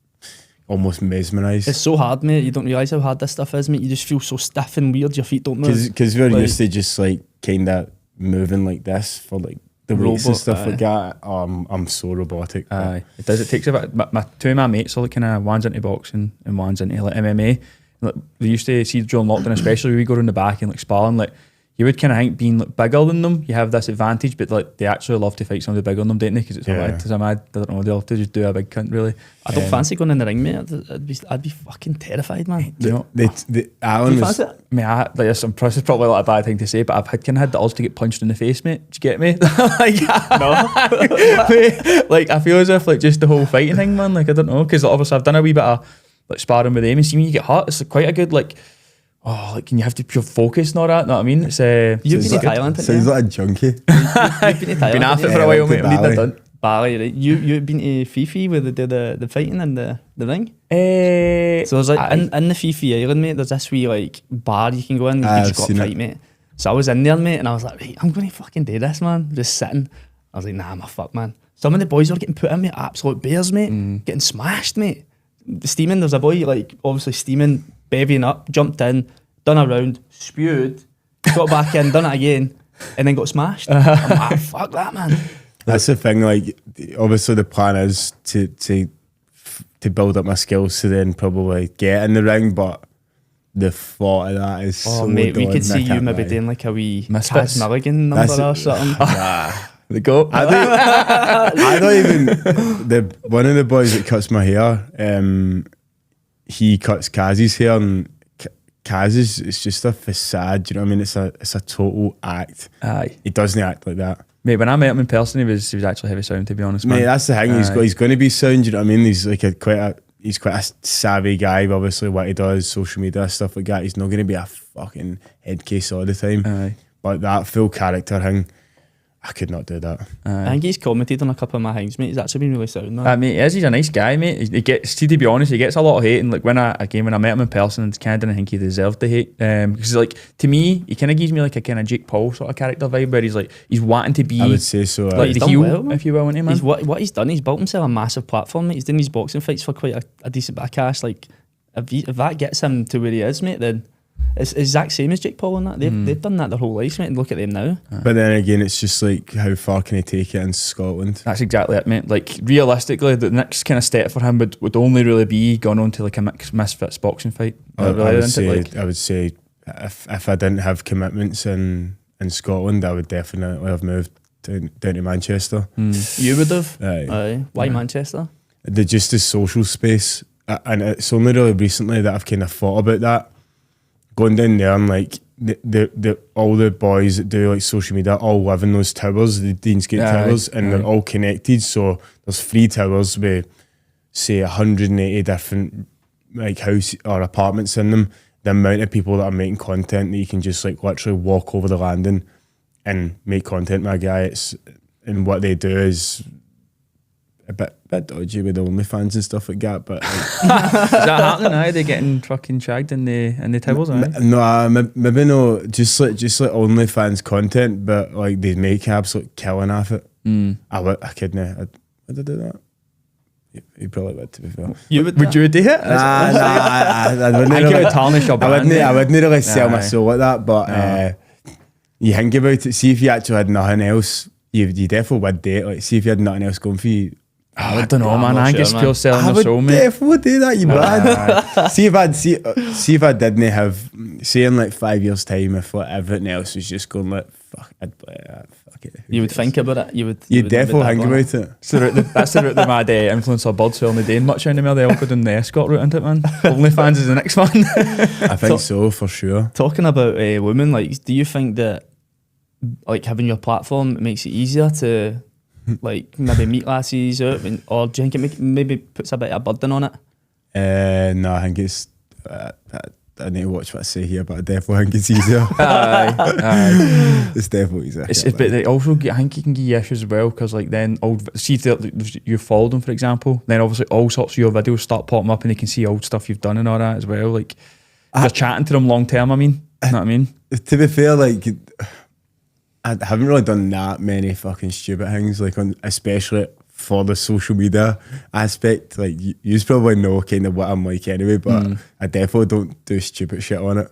almost mesmerised. It's so hard, mate. You don't realise how hard this stuff is, mate. You just feel so stiff and weird. Your feet don't move. Because we're used to just like kind of moving like this for like the weights and stuff like that. I'm so robotic. It does. It takes a bit. My two of my mates are like kind of one's into boxing and one's into like MMA. Like, they used to see during lockdown, especially we go around the back and like sparring, like you would kind of think being like bigger than them, you have this advantage, but like they actually love to fight somebody bigger than them, don't they? Because it's a mad. I don't know. They love to just do a big cunt, really. I don't fancy going in the ring, mate. I'd be fucking terrified, man. You know, Alan was. I mean, this is probably like a bad thing to say, but I've kind of had the urge to get punched in the face, mate. Do you get me? Like, no. Like I feel as if like just the whole fighting thing, man. Like I don't know, because obviously I've done a wee bit of like sparring with them, and see when you get hurt, it's quite a good like. Oh, like, and you have to pure focus and all that. Know what I mean? It's you've been to Thailand, sounds like a junkie. You've been to Thailand. Been at it for a while, mate. I need that done. Bali, right? You've been to Fifi where they do the fighting and the ring. So there's like in the Fifi Island, mate. There's this wee like bar you can go in. You can just go up fight, mate. So I was in there, mate, and I was like, right, I'm going to fucking do this, man. Just sitting. I was like, nah, I'm a fuck, man. Some of the boys were getting put in, mate. Absolute bears, mate. Getting smashed, mate. Steaming. There's a boy like obviously steaming, bevying up, jumped in. Done a round, spewed, got back in, done it again, and then got smashed. I'm like, fuck that, man. That's the thing. Like, obviously, the plan is to build up my skills to then probably get in the ring. But the thought of that is so mate, we could see you maybe doing like a wee Kaz Milligan number or something. The goat. I don't even. One of the boys that cuts my hair, he cuts Kaz's hair and. Kaz it's just a facade, do you know what I mean? It's a total act. Aye. He doesn't act like that. Mate, when I met him in person, he was actually heavy sound, to be honest, man. Mate, that's the thing. He's going to be sound, do you know what I mean? He's like he's quite a savvy guy, obviously, what he does, social media, stuff like that. He's not going to be a fucking head case all the time. Aye. But that full character thing, I could not do that. I think he's commented on a couple of my things, mate. He's actually been really sound, man. Mate, he's a nice guy, mate. He gets, to be honest, he gets a lot of hate. And like when I met him in person, I kind of didn't think he deserved the hate. Because like to me, he kind of gives me like a kind of Jake Paul sort of character vibe, where he's like he's wanting to be. I would say so. Like the heel, well, if you will, isn't he, man? What he's done, he's built himself a massive platform, mate. He's doing these boxing fights for quite a decent bit of cash. Like if that gets him to where he is, mate, then. It's exact same as Jake Paul and that. They've done that their whole lives, mate, and look at them now. But then again, it's just like, how far can he take it in Scotland? That's exactly it, mate. Like, realistically, the next kind of step for him would only really be going on to like a mixed misfits boxing fight. I would say if I didn't have commitments in Scotland, I would definitely have moved down to Manchester. You would have? Aye. Why Manchester? Just the social space. And it's only really recently that I've kind of thought about that. Going down there and like all the boys that do like social media all live in those towers, the Deansgate towers, and they're all connected. So there's 3 towers with say 180 different like house or apartments in them. The amount of people that are making content that you can just like literally walk over the landing and make content, my guy. And what they do is a bit dodgy with the OnlyFans and stuff like that, but like, is that happening now? They're getting fucking shagged in the towers, No, maybe no, just like OnlyFans content, but like they make absolute killing off it. I couldn't. Would I do that? You probably would, to be fair. Would you do it? I wouldn't. I would tarnish your brand. I wouldn't really sell my soul like that, but you think about it. See if you actually had nothing else, you definitely would date. Like, see if you had nothing else going for you. I don't know, man. I guess pure selling the soul, mate. I would definitely do that, you mad. See if I didn't have, say in like 5 years' time, if like everything else was just going like, fuck, I'd play that. Fuck it. You would think about it. You would definitely think about it. So that's the route that my influencer Bird's only doing much anymore. They all go down the escort route, isn't it, man? OnlyFans is the next one. I think so, for sure. Talking about women, like, do you think that like having your platform makes it easier to like maybe meet lasses out, or do you think it maybe puts a bit of a burden on it? No, I think it's I need to watch what I say here, but I definitely think it's easier. Aye. It's definitely easier. But they also I think you can get issues as well, because like then see if you follow them, for example, then obviously all sorts of your videos start popping up and they can see old stuff you've done and all that as well. Like you're chatting to them long term, I mean. You know what I mean? To be fair, like I haven't really done that many fucking stupid things, like especially for the social media aspect. Like you probably know kind of what I'm like anyway, but I definitely don't do stupid shit on it.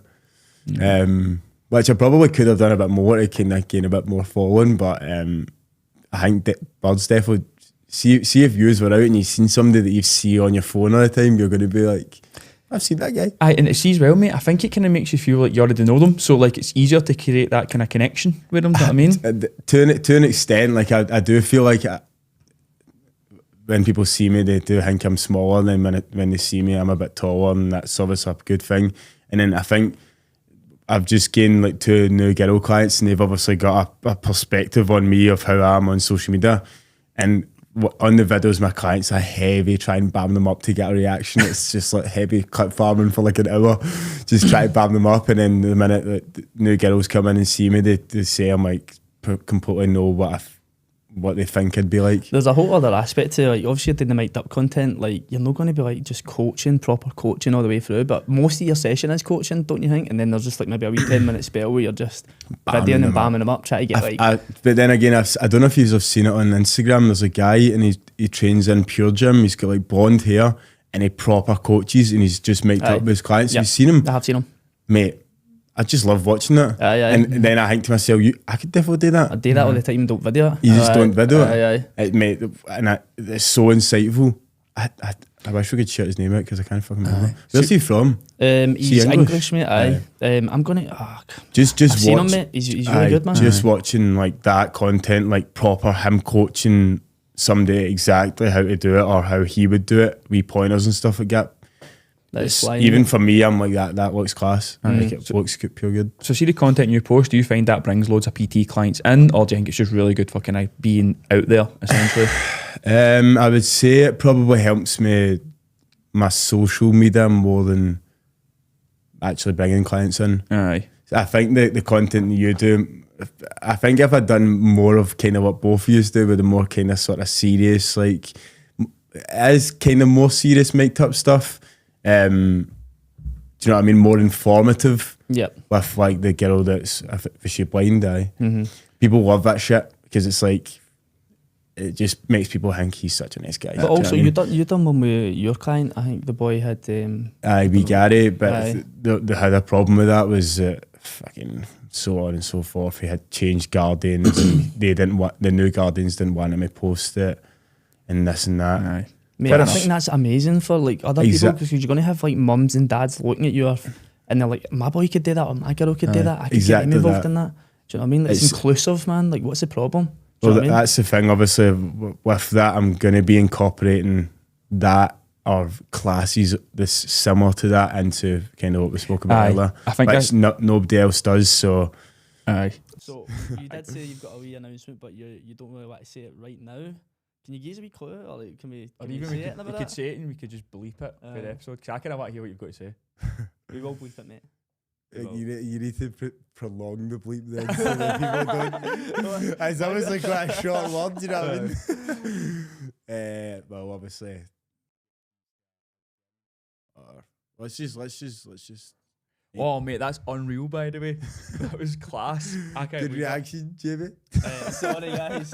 Which I probably could have done a bit more to kind of gain a bit more following, but I think Bird's definitely see if you were out and you've seen somebody that you see on your phone all the time, you're going to be like, I've seen that guy. Aye, and it sees well, mate. I think it kind of makes you feel like you already know them, so like it's easier to create that kind of connection with them. Do you know what I mean? To an extent, like I do feel like when people see me, they do think I'm smaller, and then when they see me, I'm a bit taller, and that's obviously a good thing. And then I think I've just gained like 2 new girl clients, and they've obviously got a perspective on me of how I am on social media. And on the videos, my clients are heavy, try and bam them up to get a reaction. It's just like heavy clip farming for like an hour, just try to bam them up. And then the minute that the new girls come in and see me, they say I'm like completely know what they think I'd be like. There's a whole other aspect to like, obviously doing the mic'd up content, like you're not going to be like just proper coaching all the way through, but most of your session is coaching, don't you think? And then there's just like maybe a wee 10-minute spell where you're just videoing and bamming them up, trying to get but then again, I don't know if you've seen it on Instagram, there's a guy and he trains in Pure Gym, he's got like blonde hair and he proper coaches and he's just mic'd up with his clients. Have you seen him? I have seen him. Mate, I just love watching it. And then I think to myself, I could definitely do that. I do that all the time, don't video it. You just don't video it. Mate, and it's so insightful. I wish we could shout his name out because I can't fucking remember. Where's he from? He's English, mate. I'm gonna just I've watch. seen him, mate. He's really good, man. Just watching like that content, like proper him coaching somebody exactly how to do it or how he would do it, wee pointers and stuff like that. Even for me, I'm like that looks class. Like it looks pure good. So see the content you post, do you find that brings loads of PT clients in, or do you think it's just really good for kind of being out there essentially? I would say it probably helps my social media more than actually bringing clients in. Aye. I think the content that you do, I think if I'd done more of kind of what both of you do with the more kind of sort of serious, like as kind of more serious mic'd up stuff, do you know what I mean? More informative. Yep. With like the girl that's if she blind people love that shit because it's like it just makes people think he's such a nice guy. But also you done one with your client. I think the boy had we Gary, but they had a problem with that was fucking so on and so forth. He had changed guardians and the new guardians didn't want him to post it and this and that. Aye. Mate, I think that's amazing for like other people because you're going to have like mums and dads looking at you and they're like, my boy could do that or my girl could do that. I could get him involved in that. Do you know what I mean? It's inclusive, man. Like, what's the problem? Well, that's the thing. Obviously, with that, I'm going to be incorporating that or classes that's similar to that into kind of what we spoke about earlier. I think that's nobody else does. So, So you did say you've got a wee announcement, but you don't really want to say it right now. Can you give us a wee clue, or like, can we say it? We could say it and we could just bleep it for the episode. Because I kind of want to hear what you've got to say. We will bleep it, mate. You need to prolong the bleep then so that people don't. It's always like quite a short word, you know what I mean? Well, obviously. Let's just. Oh, mate, that's unreal, by the way. That was class. I can't Good reaction, Jamie. Sorry, guys.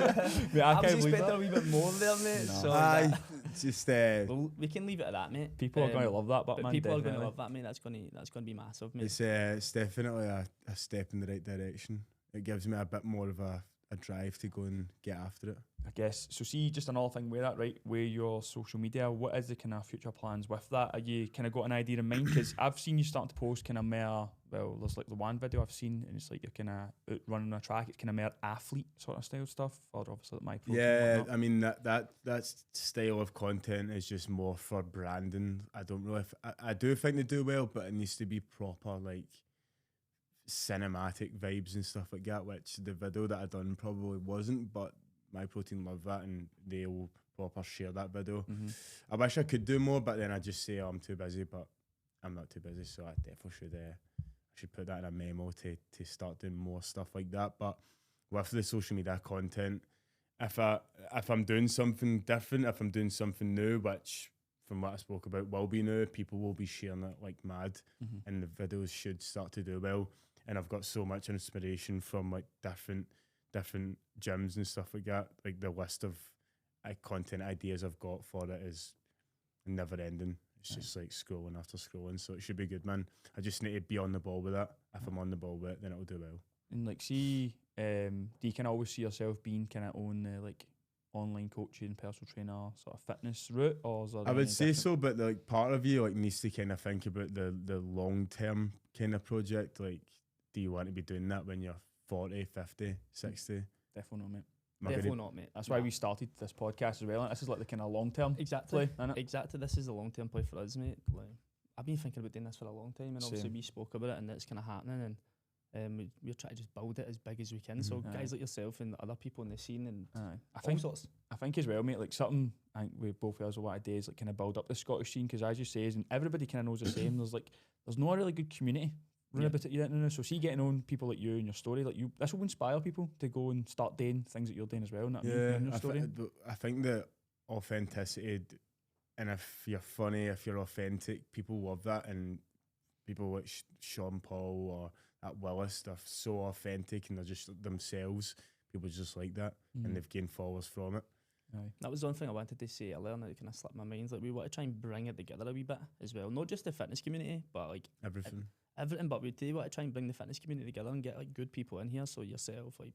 Mate, I was expecting a wee bit more there, mate. No. So just well, we can leave it at that, mate. People are going to love that, but man, people definitely. are going to love that, mate. That's going to be massive, mate. It's definitely a step in the right direction. It gives me a bit more of a drive to go and get after it. I guess. So see, just another thing with that, right, with your social media, what is the kind of future plans with that? Are you kind of got an idea in mind? Because I've seen you starting to post kind of more, well, there's like the one video I've seen and it's like you're kind of running a track, it's kind of more athlete sort of style stuff, or obviously like Myprotein. Yeah, I mean, that style of content is just more for branding. I don't really, I do think they do well, but it needs to be proper, like, cinematic vibes and stuff like that, which the video that I done probably wasn't, but Myprotein love that and they will proper share that video. I wish I could do more, but then I just say, I'm too busy, but I'm not too busy, so I definitely should put that in a memo to start doing more stuff like that. But with the social media content, if I'm doing something different, if I'm doing something new, which from what I spoke about will be new, people will be sharing it like mad, and the videos should start to do well. And I've got so much inspiration from like different gyms and stuff like that. Like the list of content ideas I've got for it is never ending. It's just like scrolling after scrolling, so it should be good, man. I just need to be on the ball with it. If I'm on the ball with it, then it'll do well. And like, see, do you kind of always see yourself being kind of on the like online coaching, personal trainer, sort of fitness route, or is there I would say different? so, but like part of you like needs to kind of think about the long term kind of project. Like, do you want to be doing that when you're 40, 50, 60? Definitely not, mate. Definitely not, mate. That's why we started this podcast as well. This is like the kind of long term Exactly. play, innit? Exactly. This is the long term play for us, mate. Like, I've been thinking about doing this for a long time, and obviously Same. we spoke about it, and it's kind of happening, and we're trying to just build it as big as we can. So guys like yourself and other people in the scene and I think all sorts. I think as well, mate, like something I think we both of us want to do is like kind of build up the Scottish scene, because as you say, and everybody kind of knows the same. There's no really good community round about it yet. No. So see, getting on people like you and your story, like you, this will inspire people to go and start doing things that you're doing as well. Not your story. I think that authenticity, and if you're funny, if you're authentic, people love that. And people like Sean Paul or at Willis, they're so authentic and they're just themselves. People just like that, and they've gained followers from it. Aye. That was the one thing I wanted to say earlier, and it kind of slipped my mind. Like, we want to try and bring it together a wee bit as well, not just the fitness community, but like Everything. everything. But we do want to try and bring the fitness community together and get like good people in here. So yourself, like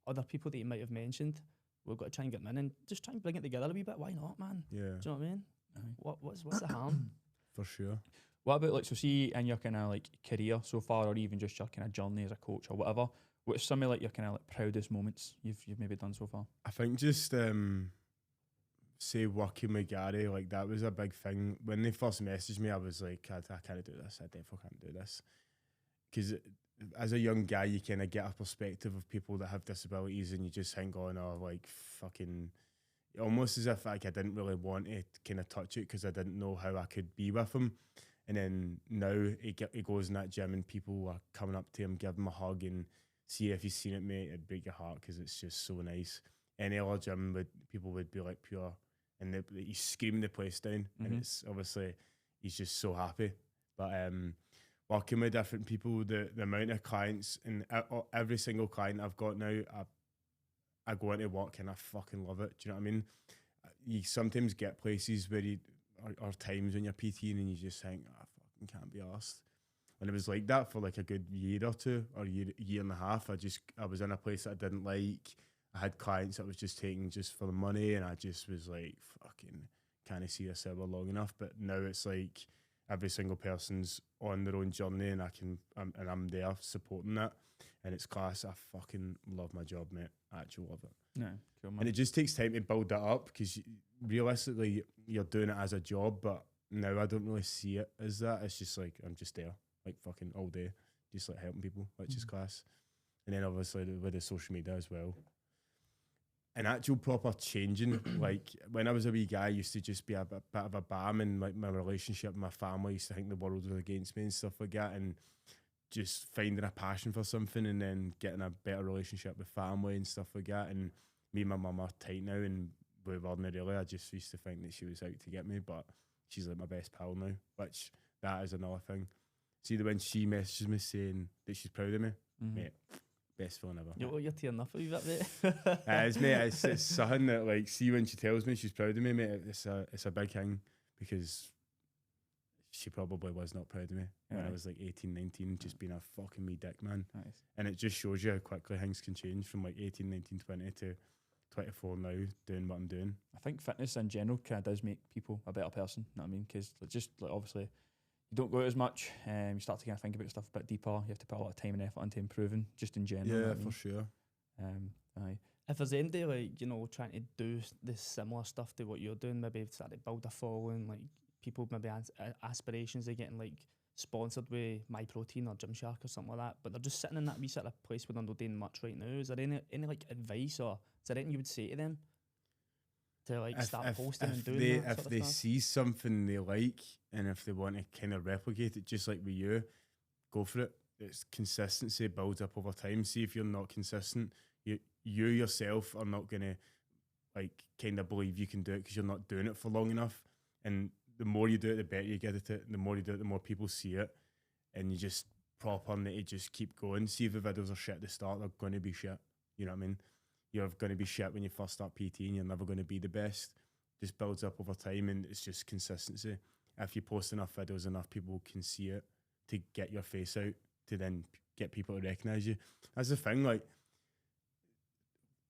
other people that you might have mentioned, we've got to try and get them in and just try and bring it together a wee bit. Why not, man? Yeah, Do you know what I mean? Aye. What's the harm? for sure. What about like, so see in your kind of like career so far, or even just your kind of journey as a coach or whatever, what's some of like your kind of like proudest moments you've maybe done so far? I think just say working with Gary, like that was a big thing. When they first messaged me, I was like, I can't do this. I definitely can't do this. Because as a young guy, you kind of get a perspective of people that have disabilities, and you just think, oh no, like fucking, almost as if like I didn't really want to kind of touch it because I didn't know how I could be with him. And then now he goes in that gym and people are coming up to him, give him a hug, and see if he's seen it, mate, it'd break your heart because it's just so nice. Any other gym, people would be like pure, and he's screaming the place down, and it's obviously he's just so happy. But working with different people, the amount of clients, and every single client I've got now, I go into work and I fucking love it. Do you know what I mean? You sometimes get places where or times when you're PTing and you just think, I fucking can't be arsed. When it was like that for like a good year or two, or year and a half, I was in a place that I didn't like. I had clients that was just taking just for the money, and I just was like, fucking can't see this ever long enough. But now it's like every single person's on their own journey, and I'm there supporting that, and it's class. I fucking love my job, mate. I actually love it. No, cool, man. And it just takes time to build that up, because realistically you're doing it as a job, but now I don't really see it as that. It's just like I'm just there like fucking all day, just like helping people, which is class. And then obviously with the social media as well, an actual proper changing. Like when I was a wee guy, I used to just be a bit of a bam, and like my relationship with my family, used to think the world was against me and stuff like that, and just finding a passion for something and then getting a better relationship with family and stuff like that. And me and my mum are tight now, and we weren't really. I just used to think that she was out to get me, but she's like my best pal now, which that is another thing. See, when she messages me saying that she's proud of me, mate, best feeling ever. You're tearing up a wee bit, mate. It's something that, like, see, when she tells me she's proud of me, mate, it's a big thing, because she probably was not proud of me when I was like 18, 19, just being a fucking me dick, man. Nice. And it just shows you how quickly things can change from like 18, 19, 20 to 24 now, doing what I'm doing. I think fitness in general kind of does make people a better person, you know what I mean? Because just like obviously you don't go out as much, you start to kind of think about stuff a bit deeper, you have to put a lot of time and effort into improving, just in general. Yeah, you know what I for mean? sure. Aye. If there's anybody, like, you know, trying to do this similar stuff to what you're doing, maybe start to build a following, like people maybe aspirations of getting like sponsored with Myprotein or Gymshark or something like that, but they're just sitting in that wee sort of place where they're not doing much right now. Is there any like advice, or is there anything you would say to them to like start posting and doing that? If they see something they like, and if they want to kind of replicate it, just like with you, go for it. It's consistency builds up over time. See, if you're not consistent, you yourself are not going to like kind of believe you can do it, because you're not doing it for long enough. And the more you do it, the better you get at it. The more you do it, the more people see it, and you just prop on it to just keep going. See, if the videos are shit at the start, they're going to be shit. You know what I mean? you're going to be shit when you first start PT and you're never going to be the best. Just builds up over time, and it's just consistency. If you post enough videos, enough people can see it to get your face out, to then get people to recognise you. That's the thing, like,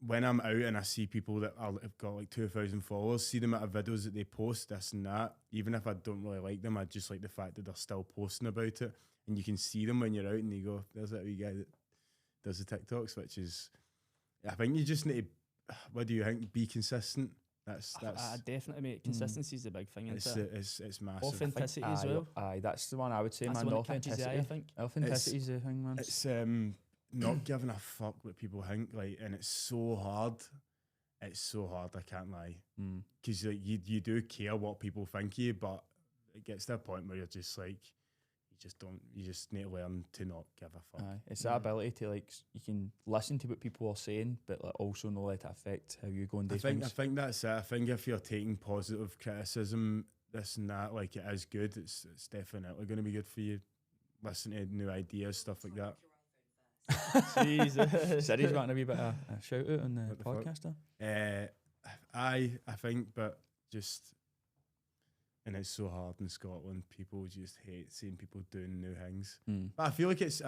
when I'm out and I see people that have got like 2,000 followers, see them at videos that they post, this and that, even if I don't really like them, I just like the fact that they're still posting about it. And you can see them when you're out and you go, there's that wee guy that does the TikToks, which is, I think you just need to, what do you think, be consistent? That's definitely, mate. Consistency is the big thing. It's massive. Authenticity as well. Aye, that's the one I would say, That's man. the one that catches the eye, I think. Authenticity is the thing, man. It's not giving a fuck what people think, like, and it's so hard. It's so hard, I can't lie. Because like, you do care what people think of you, but it gets to a point where you're just like, you just need to learn to not give a fuck. Aye. It's that ability to, like, you can listen to what people are saying, but like also not let it affect how you go and do things. I think that's it. I think if you're taking positive criticism, this and that, like, it is good. It's definitely going to be good for you. Listen to new ideas, stuff like that. Jesus. Siri's wanting a wee bit of a shout out on the podcast. I think, but just, and it's so hard in Scotland. People just hate seeing people doing new things. But I feel like it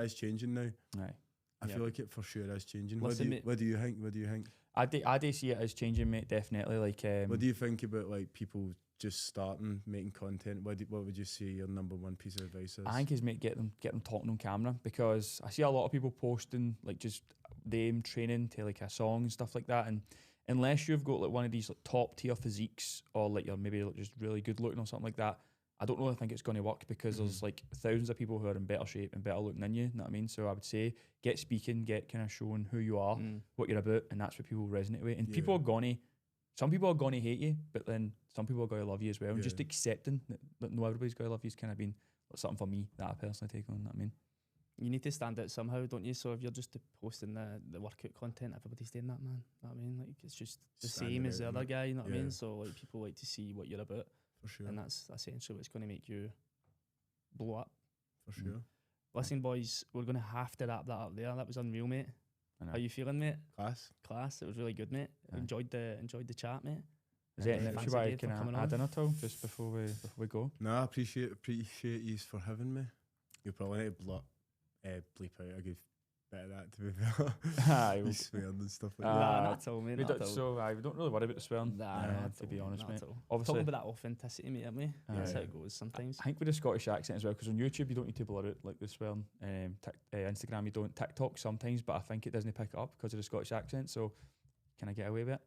is changing now. Aye. I feel like it for sure is changing. Listen, what do you think? I do see it as changing, mate. Definitely. Like, what do you think about like people just starting making content? What would you say your number one piece of advice is? I think is, mate, get them talking on camera, because I see a lot of people posting like just them training to like a song and stuff like that, and unless you've got like one of these like top tier physiques, or like you're maybe like just really good looking or something like that, I don't really think it's going to work, because there's like thousands of people who are in better shape and better looking than you. You know what I mean? So I would say get speaking, get kind of showing who you are, what you're about, and that's what people resonate with. And people are gonna. Some people are going to hate you, but then some people are going to love you as well. And just accepting that not everybody's going to love you is kind of been something for me that I personally take on. You know what I mean? You need to stand out somehow, don't you? So if you're just posting the workout content, everybody's doing that, man. You know what I mean? Like, it's just the same as the other guy, you know what I mean? So like, people like to see what you're about. For sure. And that's essentially what's going to make you blow up. For sure. Listen, boys, we're going to have to wrap that up there. That was unreal, mate. How you feeling, mate? Class. It was really good, mate. Enjoyed the chat, mate. Is there anything else I can add in at all just before we go? No, I appreciate you for having me. You probably need to bleep out a good bit of that, to be fair. Aye, you swearing and stuff like that. that. Not at all, mate. We don't really worry about the swearing. To be honest, mate. Obviously, talking about that authenticity, mate, aren't we? That's how it goes sometimes. I think with the Scottish accent as well, because on YouTube you don't need to blur out like the swearing. Instagram you don't. TikTok sometimes, but I think it doesn't pick it up because of the Scottish accent. So can I get away with it?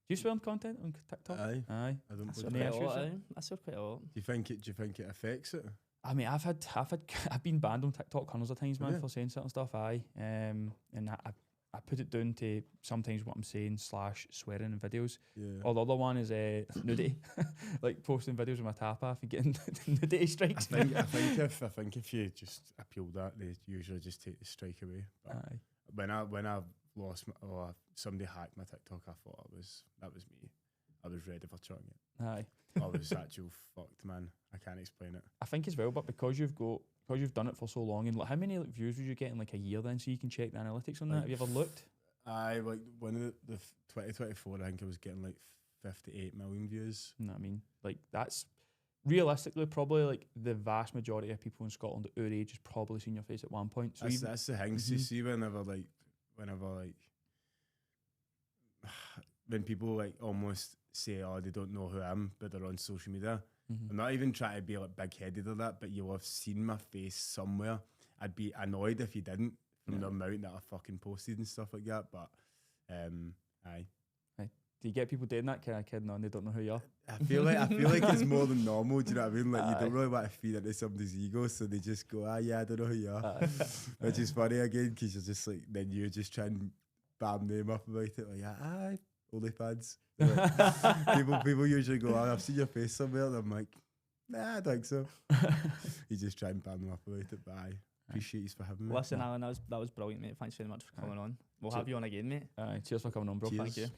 Do you swear on content on TikTok? Aye. I don't. That's quite a lot. Do you think it affects it? I mean, I've been banned on TikTok hundreds of times, man, for saying certain stuff. And I put it down to sometimes what I'm saying / swearing in videos. Yeah. Or the other one is nudity, like posting videos with my tap off and getting nudity strikes. I think if you just appeal that, they usually just take the strike away. But aye. When I lost somebody hacked my TikTok, I thought that was me. I was ready for trying it. Aye. I was actual fucked, man. I can't explain it. I think as well, but because you've done it for so long, and like, how many views would you get in like a year then, so you can check the analytics on that? Have you ever looked? Like when the 2024, I think I was getting like 58 million views. You know what I mean? Like, that's realistically probably like the vast majority of people in Scotland at our age has probably seen your face at one point. So that's the thing. So you see, whenever when people like almost say, oh, they don't know who I am, but they're on social media. I'm not even trying to be like big-headed or that, but you'll have seen my face somewhere. I'd be annoyed if you didn't, from the amount that I fucking posted and stuff like that. But aye. Do you get people doing that kind of kidding on? They don't know who you are. I feel like it's more than normal. Do you know what I mean? Like, you don't really want to feed into somebody's ego, so they just go, yeah, I don't know who you are, which is funny again, because you're just like, then you just try and bam them up about it, like, aye, OnlyFans. Like, people usually go, I've seen your face somewhere, and I'm like, nah, I think so. You just try and bam them up about it, but I appreciate you for having me. Listen, Alan, that was brilliant, mate. Thanks very much for coming on. We'll have you on again, mate. Cheers for coming on, bro. Cheers. Thank you.